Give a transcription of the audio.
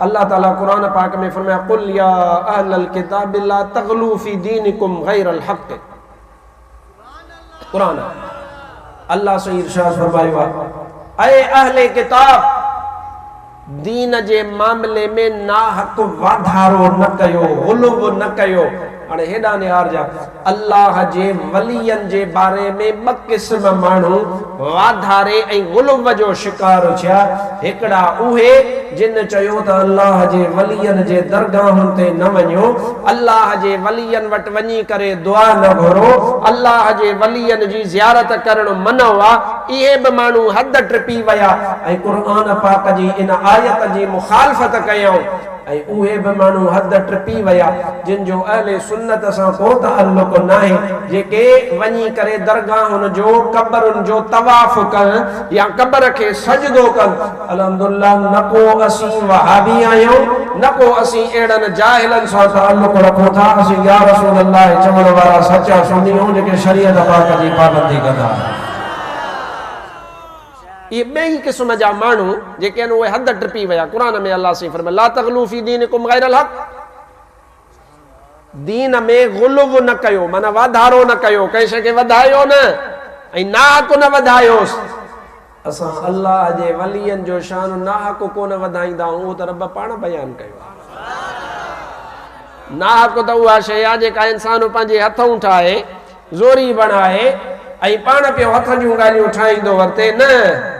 अल्लाह ताला कुरान पाक में फरमाया कुल या अहलल किताब ला तगलू फी दीनिकुम गैरल हक़। कुरान अल्लाह से इरशाद फरमायो ऐ अहले किताब दीन जे मामले में ना हक वाधारो न कयो, गुलुब न कयो। हाणे हेॾा निहार जा अल्लाह जे वलियन जे बारे में ॿ क़िस्म माण्हू वाधारे ऐं गुलुब जो शिकार थिया। हिकिड़ा उहे जिन चयो त अल्लाह जे वलियन जे दरगाहुनि ते न वञो, अल्लाह जे वलियन वटि वञी करे दुआ न घुरो, अल्लाह जे वलियन जी ज़ियारत करणु मनो आहे। इहे बि माण्हू हद ट्रिपी विया ऐं क़ुर्आन पाक जी इन आयत जी मुखालफ़त कयऊं। ऐं उहे बि माण्हू हद ट्रिपी विया जिन जो अहले सुन्नत सां को ताल्लुक़ नाहे, जेके वञी करे दरगाहुनि जो क़बरुनि जो तवाफ़ कनि या क़बर खे सजदो कनि। अल्हम्दुलिल्लाह न को असीं वहाबी आहियूं, न को असीं अहिड़नि जाहिलनि सां ताल्लुक़ रखूं था। असीं या रसूल अल्लाह चवण वारा सचा सुन्नी आहियूं जेके शरीयत पाक जी पाबंदी कंदा। ये ॿई क़िस्म जा माण्हू जेके आहिनि उहे हद ट्रिपी विया। क़ुरान में अल्लाह से फरमाया ला तगलू फी दीनिकुम गैरल हक़। दीन में गुलुब न कयो, माना वाधारो न कयो, कंहिं शइ खे वधायो न ऐं नाहक न वधायोसि। असां अल्लाह जे वलियन जो शान नाहक कोन वधाईंदा आहियूं, उहो त रब पाण बयान कयो। नाहक त उहा शइ आहे जेका इंसान पंहिंजे हथूं ठाहे, ज़ोरी बणाए ऐं पाण पियो हथ जूं ॻाल्हियूं ठाहींदो वरिते न।